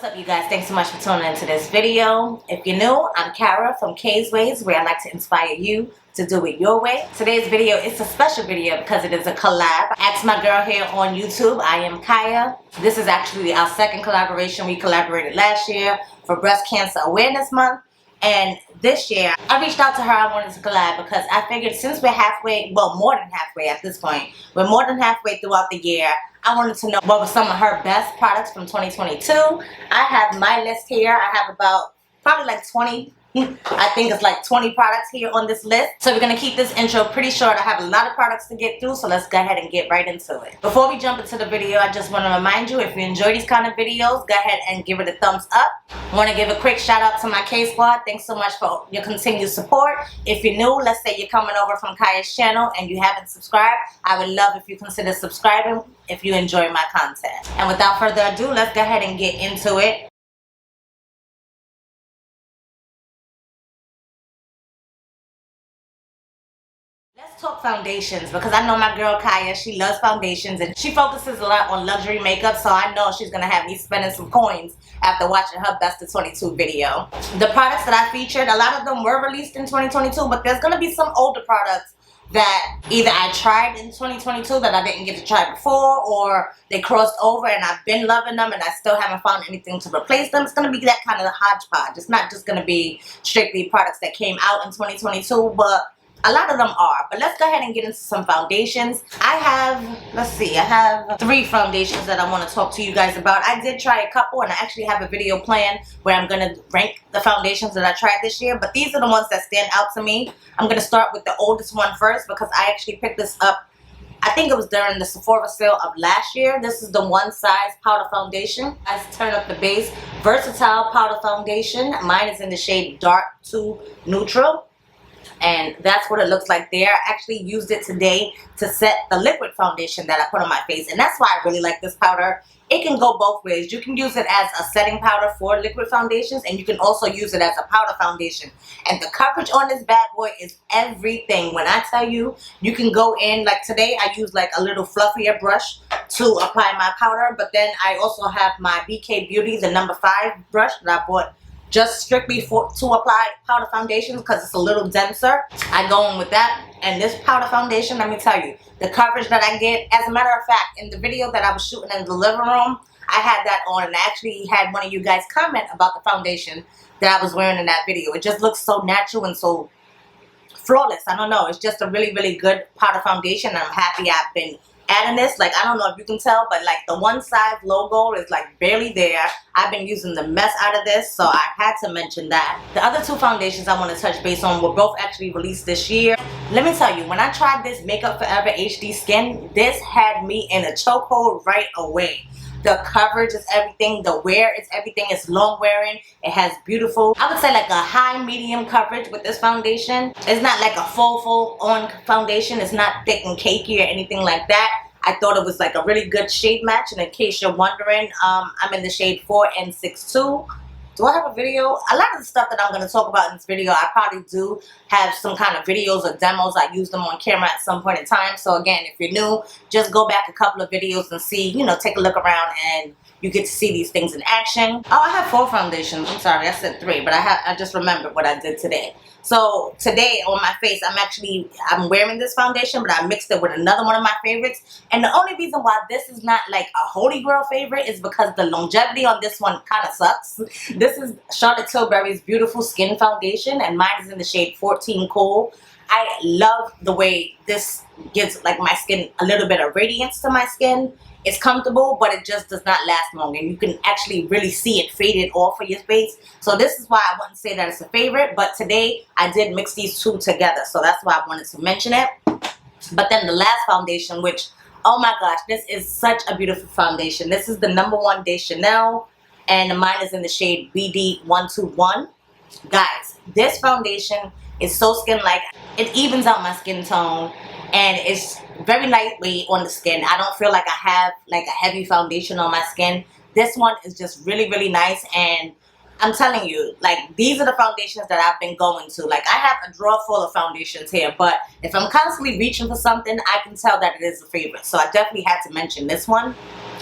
What's up, you guys? Thanks so much for tuning into this video. If you're new, I'm Kara from KSquad, where I like to inspire you to do it your way. Today's video is a special video because it is a collab. I asked my girl here on YouTube, I Am Kaia. This is actually our second collaboration. We collaborated last year for Breast Cancer Awareness Month. And this year, I reached out to her. I wanted to collab because I figured since we're halfway, well, more than halfway at this point, we're more than halfway throughout the year, I wanted to know what were some of her best products from 2022. I have my list here. I have about probably like 20. I think it's like 20 products here on this list. So we're going to keep this intro pretty short. I have a lot of products to get through, so let's go ahead and get right into it. Before we jump into the video, I just want to remind you, if you enjoy these kind of videos, go ahead and give it a thumbs up. I want to give a quick shout out to my KSquad. Thanks so much for your continued support. If you're new, let's say you're coming over from Kaia's channel and you haven't subscribed, I would love if you consider subscribing if you enjoy my content. And without further ado, let's go ahead and get into it. Let's talk foundations, because I know my girl Kaia, she loves foundations and she focuses a lot on luxury makeup, so I know she's going to have me spending some coins after watching her Best of 22 video. The products that I featured, a lot of them were released in 2022, but there's going to be some older products that either I tried in 2022 that I didn't get to try before, or they crossed over and I've been loving them and I still haven't found anything to replace them. It's going to be that kind of hodgepodge. It's not just going to be strictly products that came out in 2022, but a lot of them are. But let's go ahead and get into some foundations. I have 3 foundations that I want to talk to you guys about. I did try a couple and I actually have a video planned where I'm going to rank the foundations that I tried this year, but these are the ones that stand out to me. I'm going to start with the oldest one first because I actually picked this up, I think it was during the Sephora sale of last year. This is the One Size Powder Foundation. I turn up the base. Versatile Powder Foundation. Mine is in the shade Dark to Neutral. And that's what it looks like there. I actually used it today to set the liquid foundation that I put on my face. And that's why I really like this powder. It can go both ways. You can use it as a setting powder for liquid foundations, and you can also use it as a powder foundation. And the coverage on this bad boy is everything. When I tell you, you can go in, like today I use like a little fluffier brush to apply my powder. But then I also have my BK Beauty, the number 5 brush that I bought just strictly to apply powder foundations because it's a little denser. I go in with that, and this powder foundation, let me tell you, the coverage that I get, as a matter of fact, in the video that I was shooting in the living room, I had that on, and I actually had one of you guys comment about the foundation that I was wearing in that video. It just looks so natural and so flawless. I don't know, it's just a really, really good powder foundation. I'm happy I've been adding this. Like, I don't know if you can tell, but like the One Size logo is like barely there. I've been using the mess out of this, so I had to mention that. The other 2 foundations I want to touch base on were both actually released this year. Let me tell you, when I tried this Makeup Forever HD Skin, this had me in a chokehold right away. The coverage is everything. The wear is everything. It's long wearing. It has beautiful, I would say like a high medium coverage with this foundation. It's not like a full on foundation. It's not thick and cakey or anything like that. I thought it was like a really good shade match. And in case you're wondering, I'm in the shade 4N62. Do I have a video? A lot of the stuff that I'm going to talk about in this video, I probably do have some kind of videos or demos. I use them on camera at some point in time. So again, if you're new, just go back a couple of videos and see, you know, take a look around and you get to see these things in action. Oh, I have 4 foundations. I'm sorry, I said 3, but I just remembered what I did today. So today on my face, I'm wearing this foundation, but I mixed it with another one of my favorites. And the only reason why this is not like a holy grail favorite is because the longevity on this one kind of sucks. This is Charlotte Tilbury's Beautiful Skin Foundation, and mine is in the shade 14 Cool. I love the way this gives like my skin a little bit of radiance to my skin. It's comfortable, but it just does not last long, and you can actually really see it faded off of your face. So this is why I wouldn't say that it's a favorite, but today I did mix these 2 together, so that's why I wanted to mention it. But then the last foundation, which, oh my gosh, this is such a beautiful foundation. This is the number 1 de Chanel, and mine is in the shade BD121. Guys, this foundation is so skin-like. It evens out my skin tone, and it's very lightweight on the skin. I don't feel like I have like a heavy foundation on my skin. This one is just really, really nice, and I'm telling you, like, these are the foundations that I've been going to. Like, I have a drawer full of foundations here, but if I'm constantly reaching for something, I can tell that it is a favorite. So I definitely had to mention this one.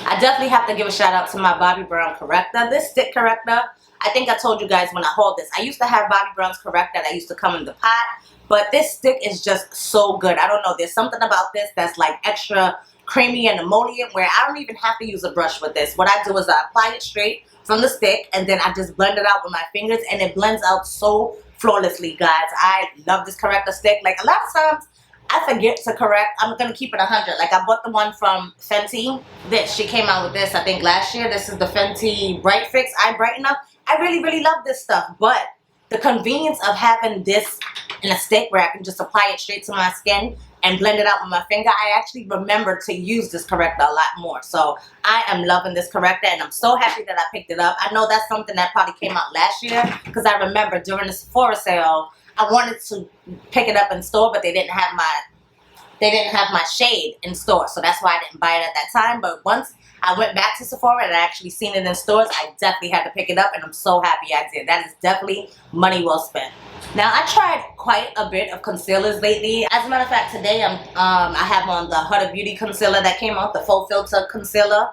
I definitely have to give a shout out to my Bobbi Brown corrector. This stick corrector, I think I told you guys when I hauled this. I used to have Bobbi Brown's corrector that used to come in the pot, but this stick is just so good. I don't know, there's something about this that's like extra creamy and emollient where I don't even have to use a brush with this. What I do is I apply it straight from the stick and then I just blend it out with my fingers and it blends out so flawlessly, guys. I love this corrector stick. Like, a lot of times I forget to correct. I'm gonna keep it 100. Like, I bought the one from Fenty. She came out with this I think last year. This is the Fenty Bright Fix Eye Brightener. I really love this stuff, but the convenience of having this in a stick where I can just apply it straight to my skin and blend it out with my finger, I actually remember to use this corrector a lot more. So I am loving this corrector and I'm so happy that I picked it up. I know that's something that probably came out last year because I remember during the Sephora sale, I wanted to pick it up in store, but they didn't have my shade in store. So that's why I didn't buy it at that time. But once I went back to Sephora and I actually seen it in stores, I definitely had to pick it up and I'm so happy I did. That is definitely money well spent. Now, I tried quite a bit of concealers lately. As a matter of fact, today I have on the Huda Beauty concealer that came out, the Full Filter concealer.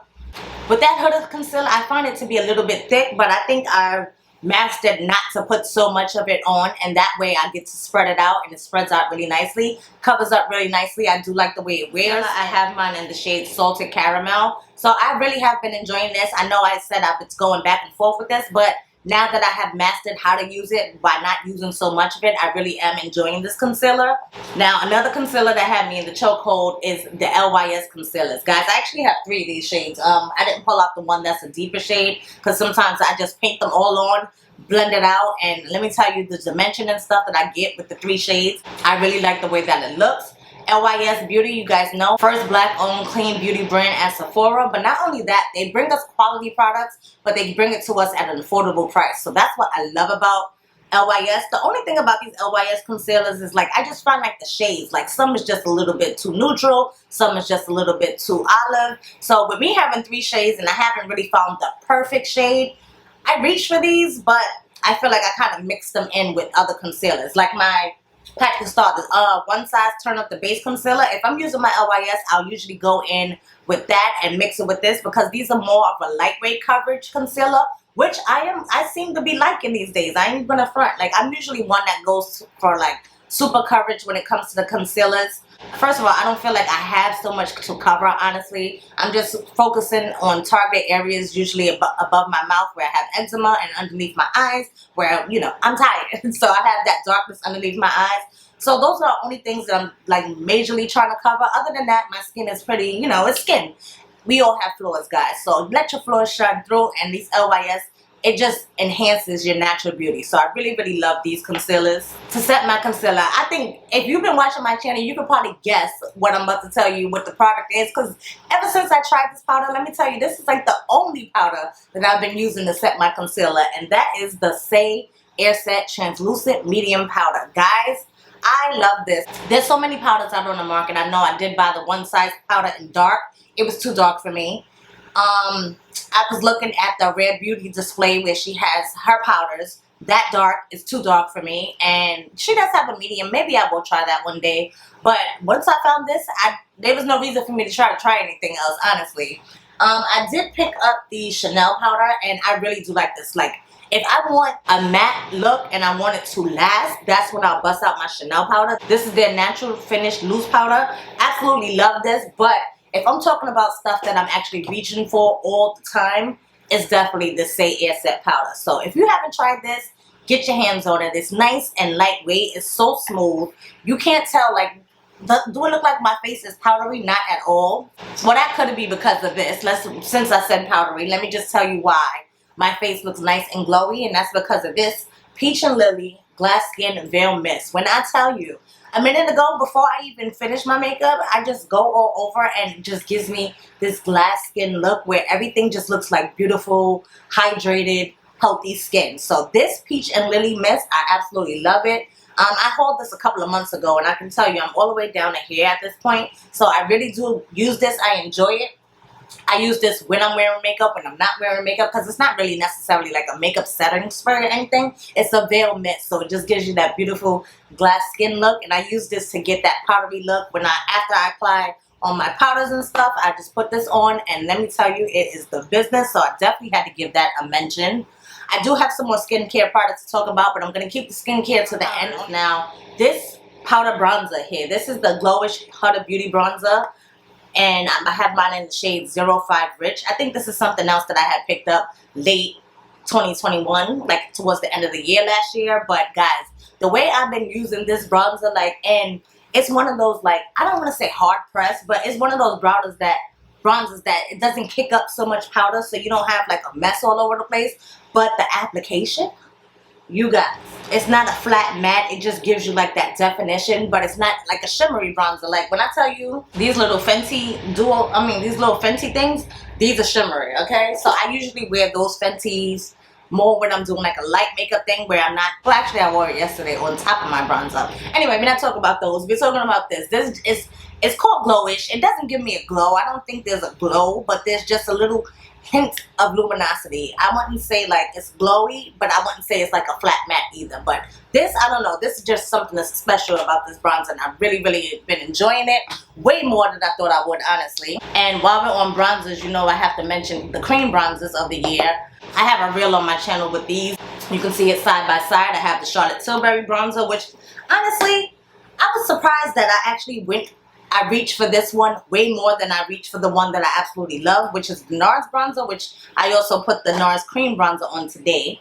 With that Huda concealer, I find it to be a little bit thick, but I think I mastered not to put so much of it on, and that way I get to spread it out and it spreads out really nicely, covers up really nicely. I do like the way it wears. I have mine in the shade Salted Caramel, so I really have been enjoying this. I know I said I've been going back and forth with this, but now that I have mastered how to use it by not using so much of it, I really am enjoying this concealer. Now, another concealer that had me in the chokehold is the LYS concealers. Guys, I actually have 3 of these shades. I didn't pull out the one that's a deeper shade because sometimes I just paint them all on, blend it out, and let me tell you, the dimension and stuff that I get with the 3 shades, I really like the way that it looks. LYS Beauty, you guys know, first black-owned clean beauty brand at Sephora. But not only that, they bring us quality products, but they bring it to us at an affordable price. So that's what I love about LYS. The only thing about these LYS concealers is, like, I just find, like, the shades, like, some is just a little bit too neutral, some is just a little bit too olive. So with me having 3 shades and I haven't really found the perfect shade, I reach for these, but I feel like I kind of mix them in with other concealers. Like my pack to start this one size turn up the base concealer. If I'm using my LYS, I'll usually go in with that and mix it with this because these are more of a lightweight coverage concealer, which I seem to be liking these days. I ain't gonna front. Like, I'm usually one that goes for like super coverage when it comes to the concealers. First of all, I don't feel like I have so much to cover, honestly. I'm just focusing on target areas, usually above my mouth where I have eczema, and underneath my eyes where, you know, I'm tired. So I have that darkness underneath my eyes. So those are the only things that I'm like majorly trying to cover. Other than that, my skin is pretty, you know, it's skin. We all have flaws, guys. So let your flaws shine through, and these LYS, it just enhances your natural beauty. So I really love these concealers. To set my concealer, I think if you've been watching my channel, you can probably guess what I'm about to tell you what the product is, because ever since I tried this powder, let me tell you, this is like the only powder that I've been using to set my concealer, and that is the Say Air Set Translucent Medium Powder. Guys, I love this. There's so many powders out on the market. I know I did buy the one size powder in dark. It was too dark for me. I was looking at the Rare Beauty display where she has her powders. That dark is too dark for me, and she does have a medium. Maybe I will try that one day. But once I found this, there was no reason for me to try anything else, honestly. I did pick up the Chanel powder, and I really do like this. Like, if I want a matte look and I want it to last, that's when I'll bust out my Chanel powder. This is their natural finish loose powder. Absolutely love this, but if I'm talking about stuff that I'm actually reaching for all the time, it's definitely the Say Air Set powder. So if you haven't tried this, get your hands on it. It's nice and lightweight. It's so smooth. You can't tell, like, do it look like my face is powdery? Not at all. Well, that could be because of this. Since I said powdery, let me just tell you why my face looks nice and glowy, and that's because of this Peach and Lily Glass Skin Veil Mist. When I tell you, a minute ago, before I even finish my makeup, I just go all over and it just gives me this glass skin look where everything just looks like beautiful, hydrated, healthy skin. So this Peach and Lily Mist, I absolutely love it. I hauled this a couple of months ago, and I can tell you I'm all the way down to here at this point. So I really do use this. I enjoy it. I use this when I'm wearing makeup, when I'm not wearing makeup, because it's not really necessarily like a makeup setting spray or anything. It's a veil mist, so it just gives you that beautiful glass skin look. And I use this to get that powdery look. After I apply on my powders and stuff, I just put this on, and let me tell you, it is the business. So I definitely had to give that a mention. I do have some more skincare products to talk about, but I'm going to keep the skincare to the end. Now, this powder bronzer here, this is the Glowish Huda Beauty bronzer. And I have mine in the shade 05 Rich. I think this is something else that I had picked up late 2021, like towards the end of the year last year. But guys, the way I've been using this bronzer, like, and it's one of those, like, I don't want to say hard pressed, but it's one of those bronzers that it doesn't kick up so much powder, so you don't have like a mess all over the place. But the application, you guys, it's not a flat matte. It just gives you like that definition, but it's not like a shimmery bronzer. Like when I tell you these little Fenty these little Fenty things, these are shimmery, okay? So I usually wear those Fenties more when I'm doing like a light makeup thing where I'm not, well actually I wore it yesterday on top of my bronzer. Anyway, we're not talking about those. We're talking about this. This is, it's called Glowish. It doesn't give me a glow. I don't think there's a glow, but there's just a little hint of luminosity. I wouldn't say like it's glowy, but I wouldn't say it's like a flat matte either. But this, I don't know, this is just something that's special about this bronzer, and I've really been enjoying it way more than I thought I would, honestly. And while we're on bronzers, you know, I have to mention the cream bronzers of the year. I have a reel on my channel with these. You can see it side by side. I have the Charlotte Tilbury bronzer, which honestly, I was surprised that I reached for this one way more than I reached for the one that I absolutely love, which is the NARS bronzer, which I also put the NARS cream bronzer on today.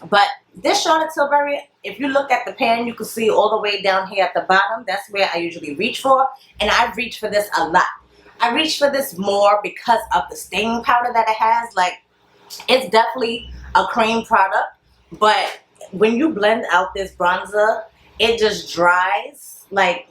But this Charlotte Tilbury, if you look at the pan, you can see all the way down here at the bottom. That's where I usually reach for, and I reach for this a lot. I reach for this more because of the staying powder that it has. Like, it's definitely a cream product, but when you blend out this bronzer, it just dries. Like,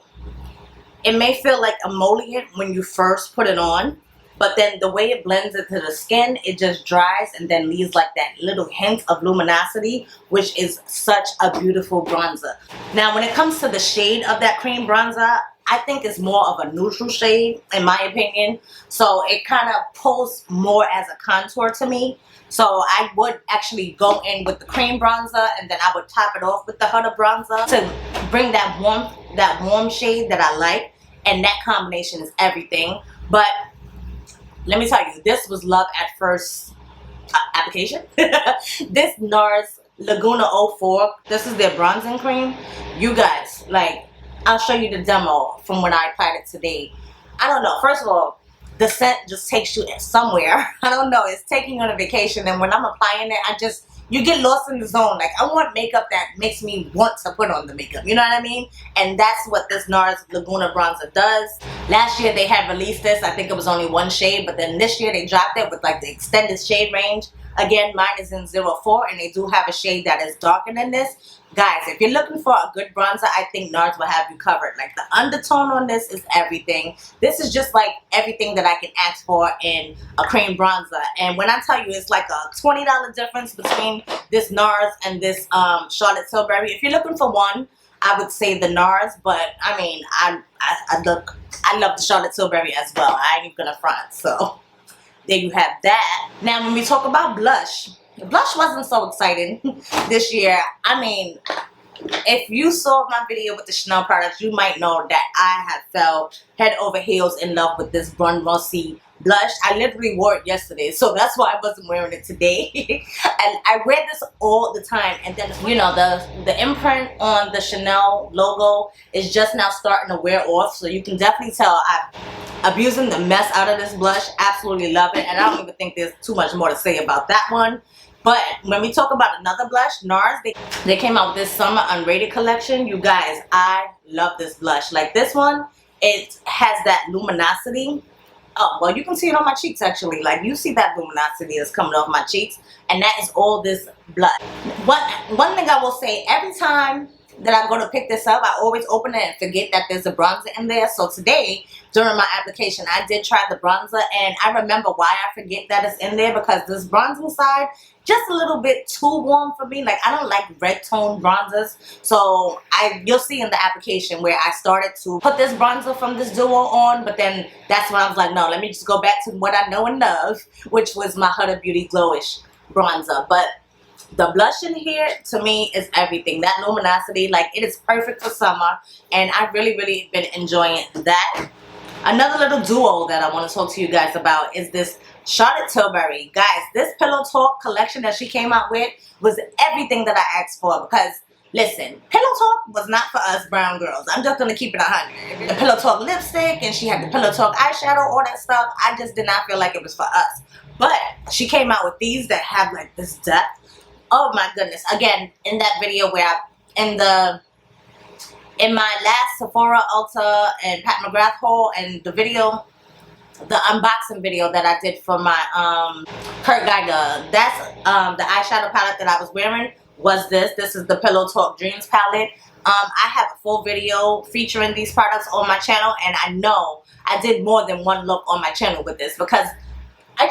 it may feel like emollient when you first put it on, but then the way it blends into the skin, it just dries and then leaves like that little hint of luminosity, which is such a beautiful bronzer. Now, when it comes to the shade of that cream bronzer, I think it's more of a neutral shade, in my opinion. So it kind of pulls more as a contour to me. So I would actually go in with the cream bronzer, and then I would top it off with the Huda bronzer to bring that warm shade that I like. And that combination is everything. But let me tell you, this was love at first application. This NARS Laguna 04, this is their bronzing cream. You guys, like, I'll show you the demo from when I applied it today. I don't know. First of all, the scent just takes you somewhere. I don't know. It's taking you on a vacation. And when I'm applying it, you get lost in the zone. Like, I want makeup that makes me want to put on the makeup. You know what I mean? And that's what this NARS Laguna bronzer does. Last year they had released this. I think it was only one shade. But then this year they dropped it with like the extended shade range. Again, mine is in 04, and they do have a shade that is darker than this. Guys, if you're looking for a good bronzer, I think NARS will have you covered. Like, the undertone on this is everything. This is just like everything that I can ask for in a cream bronzer. And when I tell you it's like a $20 difference between this NARS and this Charlotte Tilbury, if you're looking for one, I would say the NARS. But I mean, I love the Charlotte Tilbury as well. I ain't even gonna front. So there you have that. Now, when we talk about blush, blush wasn't so exciting this year. I mean, if you saw my video with the Chanel products, you might know that I have fell head over heels in love with this Brun Rossi blush. I literally wore it yesterday, so that's why I wasn't wearing it today. And I wear this all the time, and then, you know, the imprint on the Chanel logo is just now starting to wear off, so you can definitely tell I'm abusing the mess out of this blush. Absolutely love it, and I don't even think there's too much more to say about that one. But when we talk about another blush, NARS, they came out with this summer unrated collection. You guys, I love this blush. Like, this one, it has that luminosity. Oh, well, you can see it on my cheeks, actually. Like, you see that luminosity that's coming off my cheeks, and that is all this blush. One thing I will say, every time that I go to pick this up, I always open it and forget that there's a bronzer in there. So today, during my application, I did try the bronzer, and I remember why I forget that it's in there, because this bronzing side, just a little bit too warm for me. Like, I don't like red tone bronzers. So you'll see in the application where I started to put this bronzer from this duo on, but then that's when I was like, no, let me just go back to what I know and love, which was my Huda Beauty Glowish bronzer. But the blush in here, to me, is everything. That luminosity, like, it is perfect for summer, and I've really been enjoying that. Another little duo that I want to talk to you guys about is this Charlotte Tilbury. Guys, this Pillow Talk collection that she came out with was everything that I asked for, because, listen, Pillow Talk was not for us brown girls. I'm just going to keep it 100. The Pillow Talk lipstick, and she had the Pillow Talk eyeshadow, all that stuff, I just did not feel like it was for us. But she came out with these that have, like, this depth. Oh my goodness. Again, in that video where in my last Sephora, Ulta, and Pat McGrath haul, and the unboxing video that I did for my Kurt Geiger, that's the eyeshadow palette that I was wearing was this. This is the Pillow Talk Dreams palette. I have a full video featuring these products on my channel, and I know I did more than one look on my channel with this, because I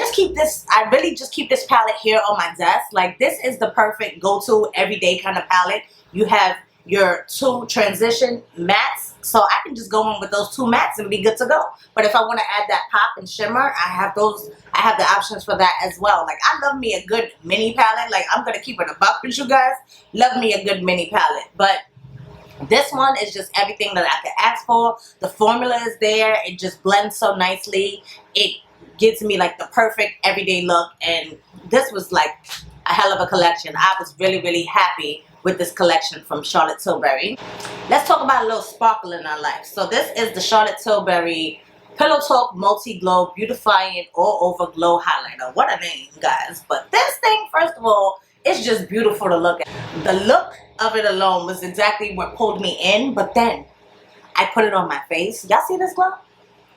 really just keep this palette here on my desk. Like, this is the perfect go-to everyday kind of palette. You have your 2 transition mattes, so I can just go in with those 2 mattes and be good to go. But if I want to add that pop and shimmer, I have the options for that as well. Like, I love me a good mini palette. Like, I'm going to keep it a buck with you guys. Love me a good mini palette. But this one is just everything that I could ask for. The formula is there. It just blends so nicely. It gives me like the perfect everyday look, and this was like a hell of a collection. I was really happy with this collection from Charlotte Tilbury. Let's talk about a little sparkle in our life. So this is the Charlotte Tilbury Pillow Talk Multi Glow Beautifying All Over Glow Highlighter. What a name, guys. But this thing, first of all, it's just beautiful to look at. The look of it alone was exactly what pulled me in, but then I put it on my face. Y'all see this glow?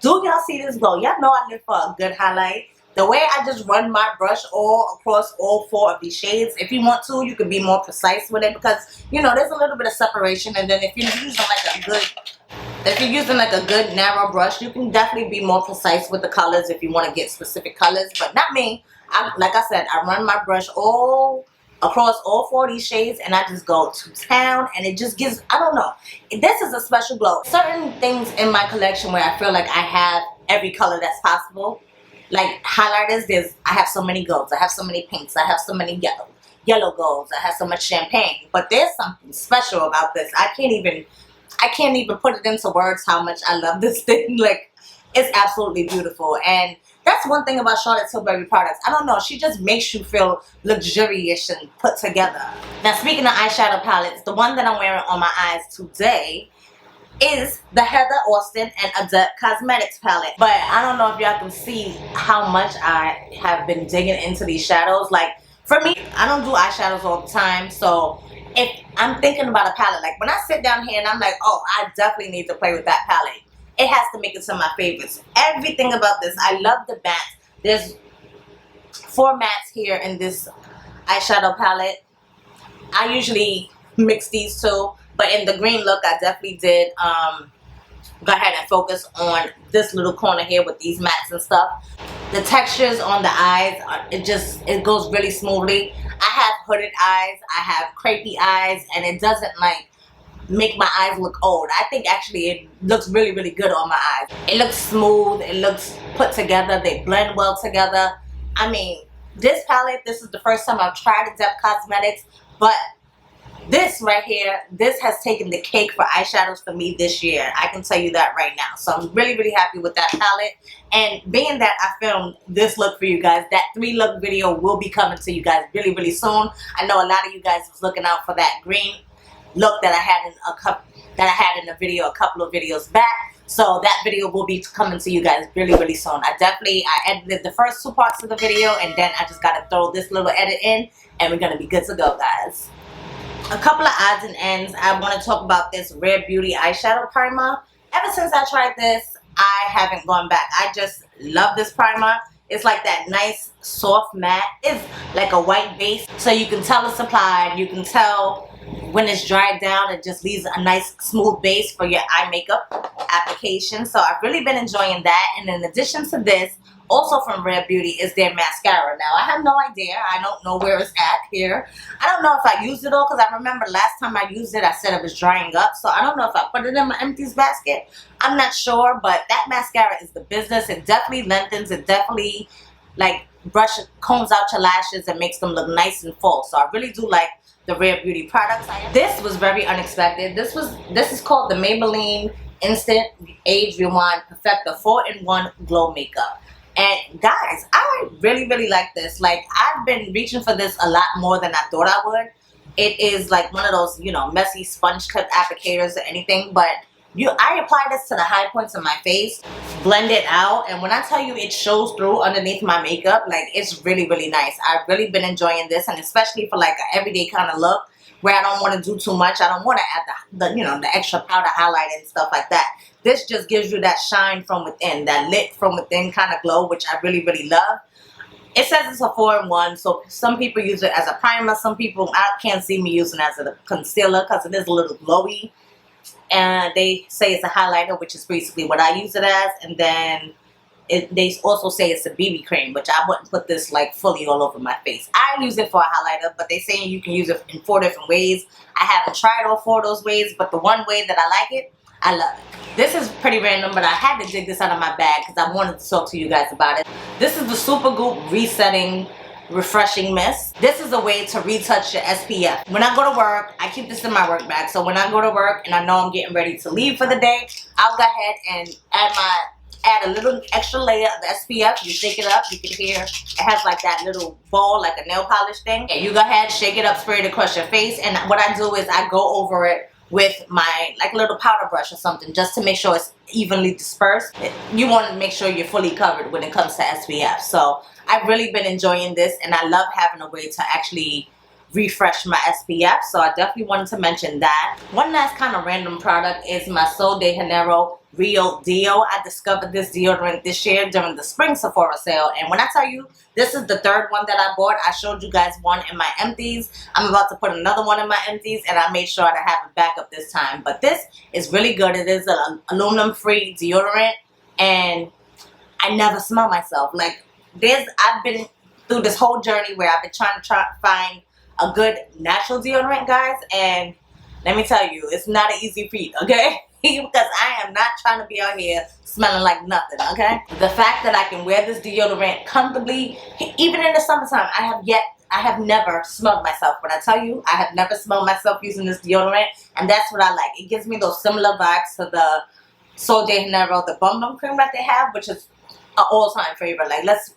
Do y'all see this glow? Y'all know I live for a good highlight. The way I just run my brush all across all 4 of these shades. If you want to, you can be more precise with it, because, you know, there's a little bit of separation. And then if you're using like a good narrow brush, you can definitely be more precise with the colors if you want to get specific colors. But not me. Like I said, I run my brush all across all 4 of these shades, and I just go to town, and it just gives, I don't know, this is a special glow. Certain things in my collection where I feel like I have every color that's possible. Like highlighters, I have so many golds, I have so many pinks, I have so many yellow golds, I have so much champagne. But there's something special about this. I can't even put it into words how much I love this thing. Like, it's absolutely beautiful. And that's one thing about Charlotte Tilbury products. I don't know, she just makes you feel luxurious and put together. Now, speaking of eyeshadow palettes, the one that I'm wearing on my eyes today is the Heather Austin and Adept Cosmetics palette. But I don't know if y'all can see how much I have been digging into these shadows. Like, for me, I don't do eyeshadows all the time, so if I'm thinking about a palette, like when I sit down here and I'm like, oh, I definitely need to play with that palette, it has to make it to my favorites. Everything about this, I love the mattes. There's 4 mattes here in this eyeshadow palette. I usually mix these 2, but in the green look, I definitely did go ahead and focus on this little corner here with these mattes and stuff. The textures on the eyes, it goes really smoothly. I have hooded eyes, I have crepey eyes, and it doesn't like make my eyes look old. I think actually it looks really good on my eyes. It looks smooth, it looks put together, they blend well together. I mean, this palette, this is the first time I've tried Adept Cosmetics, but this right here, this has taken the cake for eyeshadows for me this year. I can tell you that right now. So I'm really happy with that palette. And being that I filmed this look for you guys, that 3-look video will be coming to you guys really soon. I know a lot of you guys was looking out for that green look that I had in a video a couple of videos back. So that video will be coming to you guys really soon. I edited the first 2 parts of the video, and then I just got to throw this little edit in, and we're going to be good to go, guys. A couple of odds and ends. I want to talk about this Rare Beauty eyeshadow primer. Ever since I tried this, I haven't gone back. I just love this primer. It's like that nice soft matte. It's like a white base, so you can tell it's applied. You can tell when it's dried down, it just leaves a nice smooth base for your eye makeup application. So I've really been enjoying that. And in addition to this, also from Rare Beauty, is their mascara. Now, I have no idea. I don't know where it's at here. I don't know if I used it all, because I remember last time I used it, I said it was drying up. So I don't know if I put it in my empties basket. I'm not sure, but that mascara is the business. It definitely lengthens. It definitely, like, combs out your lashes and makes them look nice and full. So I really do like the Rare Beauty products. This was very unexpected. This is called the Maybelline Instant Age Rewind Perfector 4-in-1 Glow Makeup. And guys, I really like this. Like, I've been reaching for this a lot more than I thought I would. It is like one of those, you know, messy sponge cut applicators or anything, but I apply this to the high points of my face, blend it out, and when I tell you it shows through underneath my makeup, like, it's really nice. I've really been enjoying this, and especially for like an everyday kind of look where I don't want to do too much. I don't want to add the you know, the extra powder highlight and stuff like that. This just gives you that shine from within, that lit from within kind of glow, which I really love. It says it's a 4-in-1, so some people use it as a primer. Some people, I can't see me using it as a concealer because it is a little glowy. And they say it's a highlighter, which is basically what I use it as. And then they also say it's a BB cream, which I wouldn't put this like fully all over my face. I use it for a highlighter, but they're saying you can use it in 4 different ways. I haven't tried all 4 of those ways, but the one way that I like it, I love it. This is pretty random, but I had to dig this out of my bag because I wanted to talk to you guys about it. This is the Super Goop Resetting Refreshing Mist. This is a way to retouch your SPF. When I go to work, I keep this in my work bag. So when I go to work and I know I'm getting ready to leave for the day, I'll go ahead and add a little extra layer of the SPF. You shake it up, you can hear it has like that little ball, like a nail polish thing. And you go ahead, shake it up, spray it across your face. And what I do is I go over it with my like little powder brush or something, just to make sure it's evenly dispersed. You want to make sure you're fully covered when it comes to SPF. So I've really been enjoying this, and I love having a way to actually refresh my SPF. So I definitely wanted to mention that. One last kind of random product is my Sol de Janeiro Real Deo. I discovered this deodorant this year during the spring Sephora sale, and when I tell you this is the 3rd one that I bought, I showed you guys one in my empties. I'm about to put another one in my empties, and I made sure to have it back up this time. But this is really good. It is an aluminum free deodorant, and I never smell myself. Like, I've been through this whole journey where I've been trying to find a good natural deodorant, guys, and let me tell you, it's not an easy feat, okay? Because I am not trying to be out here smelling like nothing, okay? The fact that I can wear this deodorant comfortably, even in the summertime, I have never smelled myself. When I tell you, I have never smelled myself using this deodorant, and that's what I like. It gives me those similar vibes to the Sol de Janeiro, the Bum Bum Cream that they have, which is an all-time favorite. Like, let's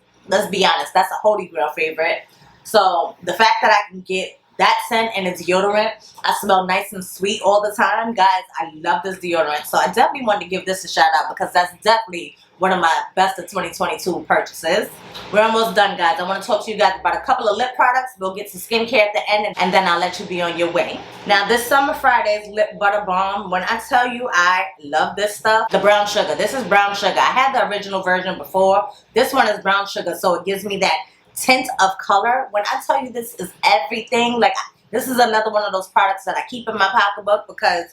be honest, that's a holy grail favorite. So the fact that I can get that scent and a deodorant, I smell nice and sweet all the time. Guys, I love this deodorant. So I definitely wanted to give this a shout out because that's definitely one of my best of 2022 purchases. We're almost done, guys. I want to talk to you guys about a couple of lip products. We'll get to skincare at the end, and then I'll let you be on your way. Now, this Summer Friday's Lip Butter Balm. When I tell you I love this stuff, the brown sugar. This is brown sugar. I had the original version before. This one is brown sugar, so it gives me that tint of color. When I tell you this is everything, like, this is another one of those products that I keep in my pocketbook because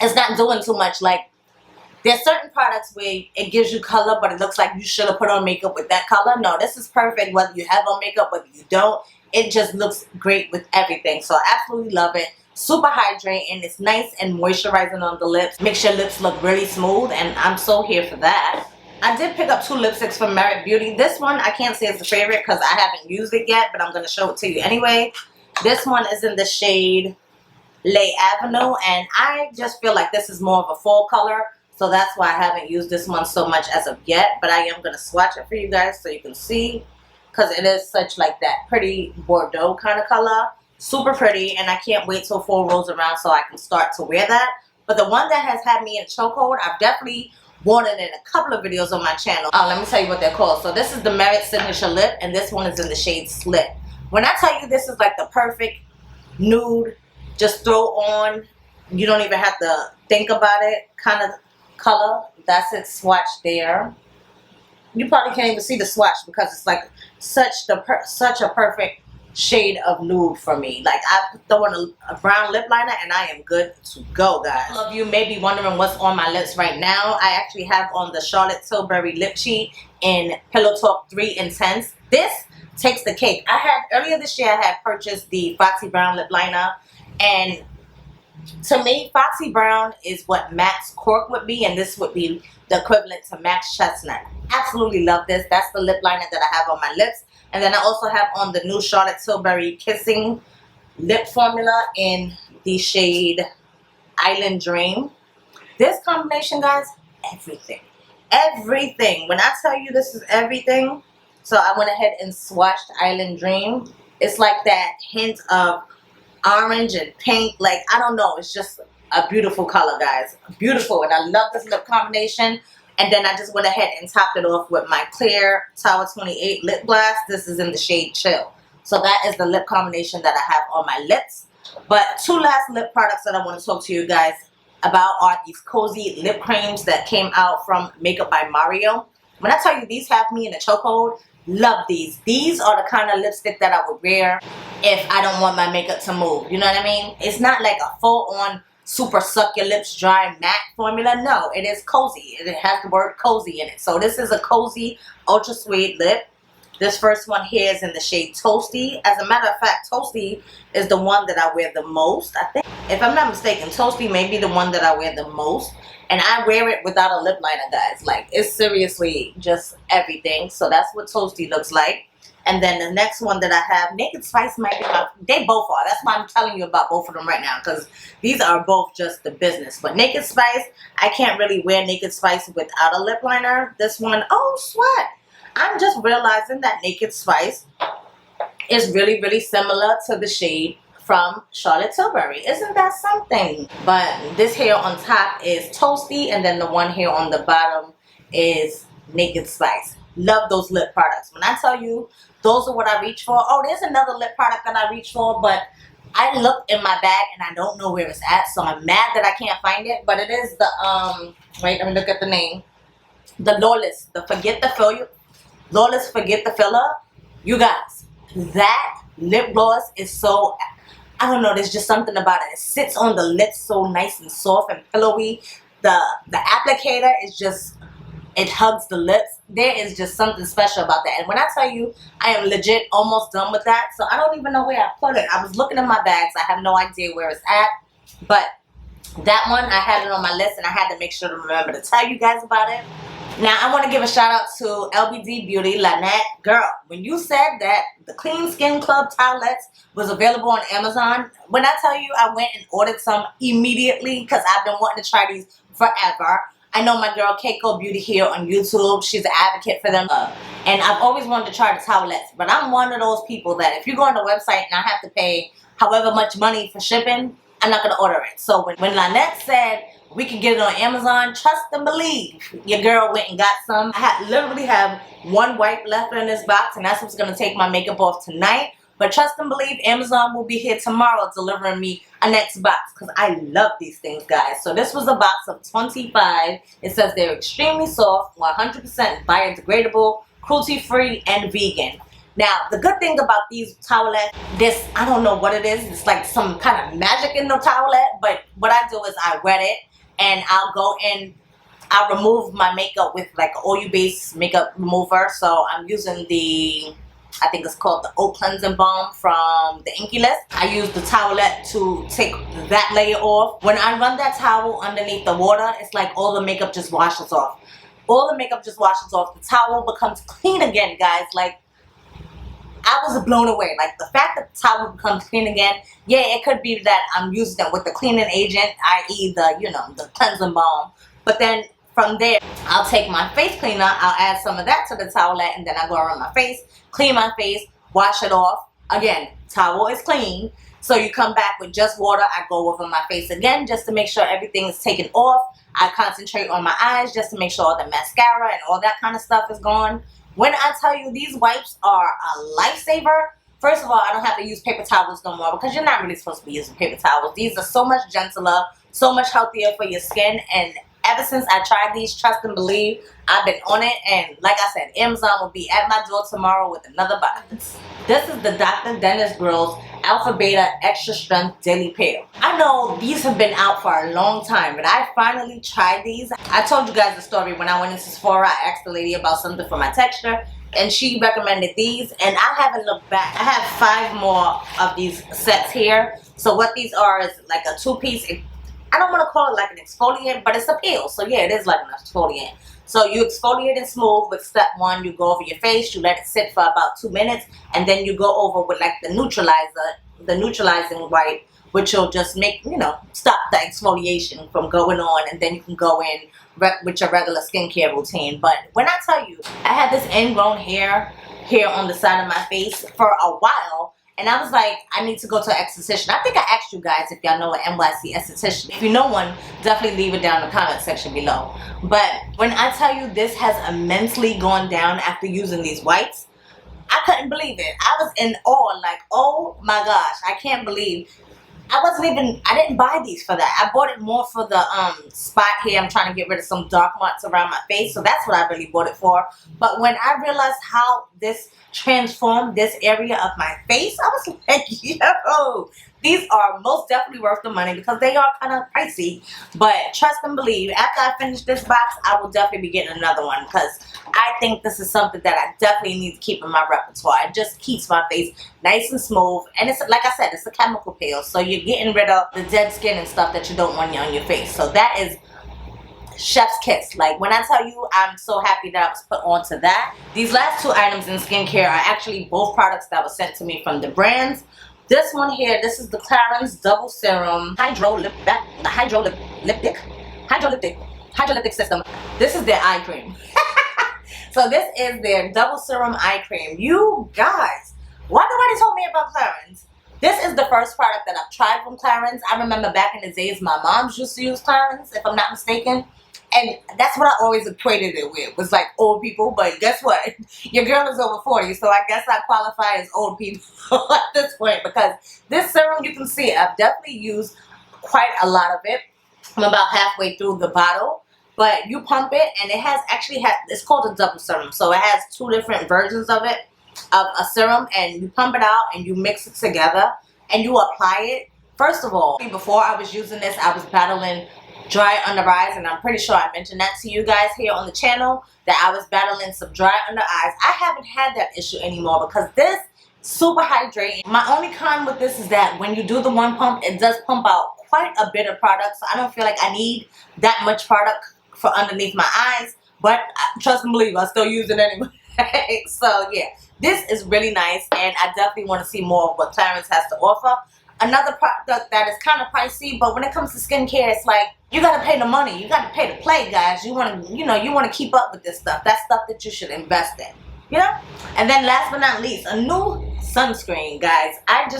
it's not doing too much. Like, there's certain products where it gives you color, but it looks like you should have put on makeup with that color. No, this is perfect whether you have on makeup, whether you don't. It just looks great with everything. So I absolutely love it. Super hydrating. It's nice and moisturizing on the lips. Makes your lips look really smooth, and I'm so here for that. I did pick up 2 lipsticks from Merit Beauty. This one I can't say it's a favorite because I haven't used it yet, but I'm going to show it to you anyway. This one is in the shade Les Avenue, and I just feel like this is more of a fall color, so that's why I haven't used this one so much as of yet. But I am going to swatch it for you guys so you can see, because it is such like that pretty Bordeaux kind of color. Super pretty, and I can't wait till fall rolls around so I can start to wear that. But the one that has had me in a chokehold, I've definitely worn it in a couple of videos on my channel. Let me tell you what they're called. So this is the Merit Signature Lip, and this one is in the shade Slit. When I tell you this is like the perfect nude, just throw on, you don't even have to think about it kind of color. That's it swatched there. You probably can't even see the swatch because it's like such a perfect shade of nude for me. Like, I throw in a brown lip liner and I am good to go, guys. Some of you may be wondering what's on my lips right now. I actually have on the Charlotte Tilbury lip cheat in Pillow Talk 3 Intense. This takes the cake. Earlier this year I had purchased the Foxy Brown lip liner, and to me, Foxy Brown is what Max Cork would be, and this would be the equivalent to Max Chestnut. Absolutely love this. That's the lip liner that I have on my lips. And then I also have on the new Charlotte Tilbury Kissing lip formula in the shade Island Dream. This combination, guys, everything. Everything. When I tell you this is everything, so I went ahead and swatched Island Dream. It's like that hint of orange and pink. Like, I don't know. It's just a beautiful color, guys. Beautiful. And I love this lip combination. And then I just went ahead and topped it off with my clear Tower 28 lip gloss. This is in the shade Chill. So that is the lip combination that I have on my lips. But two last lip products that I want to talk to you guys about are these cozy lip creams that came out from Makeup by Mario. When I tell you these have me in a chokehold, love these. These are the kind of lipstick that I would wear if I don't want my makeup to move. You know what I mean? It's not like a full-on super suck your lips dry matte formula. No, it is cozy. It has the word cozy in it. So this is a cozy ultra suede lip. This first one here is in the shade Toasty. As a matter of fact, Toasty is the one that I wear the most, I think. If I'm not mistaken, Toasty may be the one that I wear the most. And I wear it without a lip liner, guys. Like, it's seriously just everything. So that's what Toasty looks like. And then the next one that I have, Naked Spice might be my... They both are. That's why I'm telling you about both of them right now. Because these are both just the business. But Naked Spice, I can't really wear Naked Spice without a lip liner. This one, oh, sweat. I'm just realizing that Naked Spice is really, really similar to the shade from Charlotte Tilbury. Isn't that something? But this here on top is Toasty, and then the one here on the bottom is Naked Spice. Love those lip products. When I tell you, those are what I reach for. Oh, there's another lip product that I reach for, but I looked in my bag and I don't know where it's at, so I'm mad that I can't find it. But it is the, wait, let me look at the name. The Lawless, the Forget the Filler. Lawless Forget the Filler. You guys, that lip gloss is so... I don't know, there's just something about it. It sits on the lips so nice and soft and pillowy. The applicator is just, it hugs the lips. There is just something special about that. And when I tell you, I am legit almost done with that. So I don't even know where I put it. I was looking in my bags. I have no idea where it's at. But that one, I had it on my list and I had to make sure to remember to tell you guys about it. Now, I want to give a shout out to LBD Beauty, Lynette. Girl, when you said that the Clean Skin Club towelettes was available on Amazon, when I tell you I went and ordered some immediately because I've been wanting to try these forever. I know my girl Keiko Beauty here on YouTube. She's an advocate for them. And I've always wanted to try the towelettes. But I'm one of those people that if you go on the website and I have to pay however much money for shipping, I'm not going to order it. So when Lynette said we can get it on Amazon, trust and believe. Your girl went and got some. I literally have one wipe left in this box, and that's what's going to take my makeup off tonight. But trust and believe, Amazon will be here tomorrow delivering me a next box because I love these things, guys. So this was a box of 25. It says they're extremely soft, 100% biodegradable, cruelty-free, and vegan. Now, the good thing about these towelettes, this, I don't know what it is. It's like some kind of magic in the towelette. But what I do is I wet it. And I'll go in, I'll remove my makeup with like an oil-based makeup remover. So I'm using the, I think it's called the Oat Cleansing Balm from the Inky List. I use the towelette to take that layer off. When I run that towel underneath the water, it's like all the makeup just washes off. All the makeup just washes off. The towel becomes clean again, guys. Like, I was blown away. Like, the fact that the towel becomes clean again, yeah, it could be that I'm using it with the cleaning agent, i.e. the, you know, the cleansing balm. But then from there, I'll take my face cleaner, I'll add some of that to the towelette, and then I go around my face, clean my face, wash it off. Again, towel is clean. So you come back with just water. I go over my face again just to make sure everything is taken off. I concentrate on my eyes just to make sure all the mascara and all that kind of stuff is gone. When I tell you these wipes are a lifesaver, first of all, I don't have to use paper towels no more because you're not really supposed to be using paper towels. These are so much gentler, so much healthier for your skin, and Ever since I tried these, trust and believe, I've been on it. And like I said, Amazon will be at my door tomorrow with another box. This is the Dr. Dennis Gross Alpha Beta Extra Strength Daily Pale. I know these have been out for a long time, but I finally tried these. I told you guys the story when I went into Sephora. I asked the lady about something for my texture, and she recommended these, and I haven't looked back. I have 5 more of these sets here. So what these are is like a 2-piece. I don't want to call it like an exfoliant, but it's a peel. So yeah, it is like an exfoliant. So you exfoliate and smooth with step 1. You go over your face, you let it sit for about 2 minutes, and then you go over with like the neutralizer, the neutralizing wipe, which will just make, you know, stop the exfoliation from going on, and then you can go in with your regular skincare routine. But when I tell you, I had this ingrown hair here on the side of my face for a while, and I was like, I need to go to an esthetician. I think I asked you guys if y'all know an NYC esthetician. If you know one, definitely leave it down in the comment section below. But when I tell you this has immensely gone down after using these wipes, I couldn't believe it. I was in awe, like, oh my gosh, I can't believe. I didn't buy these for that. I bought it more for the spot here. I'm trying to get rid of some dark marks around my face. So that's what I really bought it for. But when I realized how this transformed this area of my face, I was like, yo, these are most definitely worth the money because they are kind of pricey. But trust and believe, after I finish this box, I will definitely be getting another one because I think this is something that I definitely need to keep in my repertoire. It just keeps my face nice and smooth. And it's, like I said, it's a chemical peel. So you're getting rid of the dead skin and stuff that you don't want on your face. So that is chef's kiss. Like, when I tell you, I'm so happy that I was put onto that. These last 2 items in skincare are actually both products that were sent to me from the brands. This one here, this is the Clarins Double Serum Hydrolyptic System. This is their eye cream. So this is their Double Serum Eye Cream. You guys, why nobody told me about Clarins? This is the first product that I've tried from Clarins. I remember back in the days my mom used to use Clarins, if I'm not mistaken. And that's what I always equated it with, was like old people. But guess what? Your girl is over 40, so I guess I qualify as old people at this point. Because this serum, you can see, I've definitely used quite a lot of it. I'm about halfway through the bottle. But you pump it, and it has it's called a double serum. So it has 2 different versions of it, of a serum. And you pump it out, and you mix it together, and you apply it. First of all, before I was using this, I was battling dry under eyes, and I'm pretty sure I mentioned that to you guys here on the channel, that I was battling some dry under eyes. I haven't had that issue anymore because this super hydrating. My only con with this is that when you do the 1 pump, it does pump out quite a bit of product, so I don't feel like I need that much product for underneath my eyes. But trust and believe, I still use it anyway. So yeah, this is really nice, and I definitely want to see more of what Clarins has to offer. Another product that is kind of pricey, but when it comes to skincare, it's like you gotta pay the money, you gotta pay to play, guys. You want to, you want to keep up with this stuff. That's stuff that you should invest in, you know. And then last but not least, a new sunscreen, guys. I've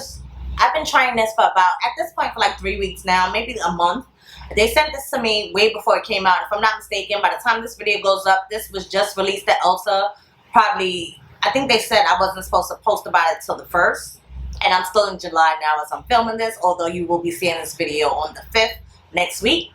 been trying this for about, at this point, for like 3 weeks now, maybe a month. They sent this to me way before it came out. If I'm not mistaken, by the time this video goes up, this was just released at Ulta. Probably, I think they said I wasn't supposed to post about it till the 1st. And I'm still in July now as I'm filming this, although you will be seeing this video on the 5th next week.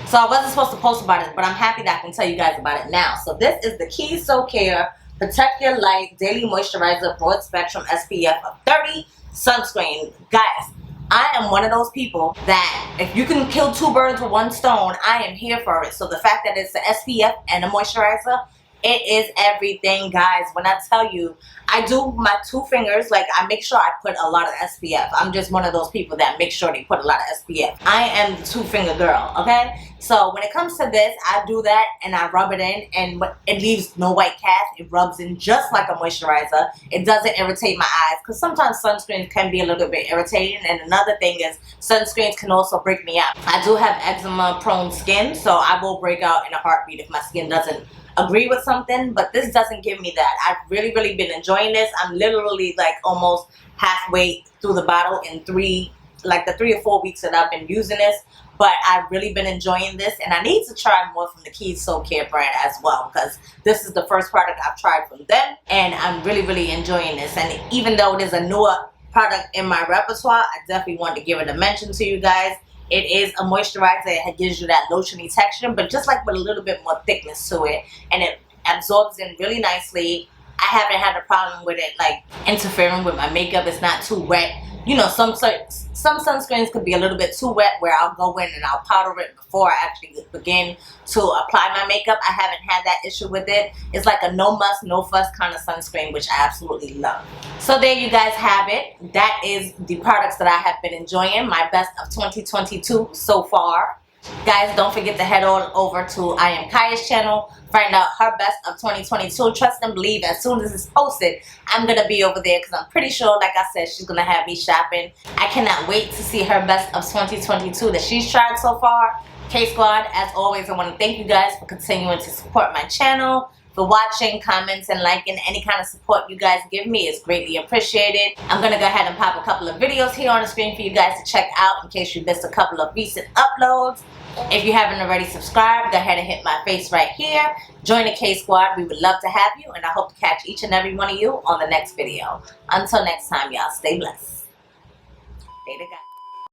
So I wasn't supposed to post about it, but I'm happy that I can tell you guys about it now. So this is the KSquad Protect Your Light Daily Moisturizer Broad Spectrum SPF of 30 Sunscreen. Guys, I am one of those people that if you can kill 2 birds with 1 stone, I am here for it. So the fact that it's an SPF and a moisturizer, it is everything, guys. When I tell you, I do my 2 fingers, like I make sure I put a lot of SPF. I'm just one of those people that make sure they put a lot of SPF. I am the 2-finger girl, okay? So when it comes to this, I do that and I rub it in, and it leaves no white cast. It rubs in just like a moisturizer. It doesn't irritate my eyes, because sometimes sunscreens can be a little bit irritating. And another thing is, sunscreens can also break me out. I do have eczema prone skin, so I will break out in a heartbeat if my skin doesn't agree with something. But this doesn't give me that. I've really been enjoying this. I'm literally like almost halfway through the bottle in the 3 or 4 weeks that I've been using this. But I've really been enjoying this, and I need to try more from the KSquad brand as well, because this is the first product I've tried from them, and I'm really enjoying this. And even though it is a newer product in my repertoire, I definitely wanted to give it a mention to you guys. It is a moisturizer. It gives you that lotiony texture, but just like with a little bit more thickness to it, and it absorbs in really nicely. I haven't had a problem with it like interfering with my makeup. It's not too wet. You know, some sunscreens could be a little bit too wet where I'll go in and I'll powder it before I actually begin to apply my makeup. I haven't had that issue with it. It's like a no muss, no fuss kind of sunscreen, which I absolutely love. So there you guys have it. That is the products that I have been enjoying. My best of 2022 so far. Guys, don't forget to head on over to I Am Kaia's channel. Find out her best of 2022. Trust and believe, as soon as it's posted, I'm going to be over there because I'm pretty sure, like I said, she's going to have me shopping. I cannot wait to see her best of 2022 that she's tried so far. KSquad, as always, I want to thank you guys for continuing to support my channel. For watching, comments, and liking. Any kind of support you guys give me is greatly appreciated. I'm going to go ahead and pop a couple of videos here on the screen for you guys to check out in case you missed a couple of recent uploads. If you haven't already subscribed, go ahead and hit my face right here. Join the KSquad. We would love to have you, and I hope to catch each and every one of you on the next video. Until next time, y'all, stay blessed. Later, guys.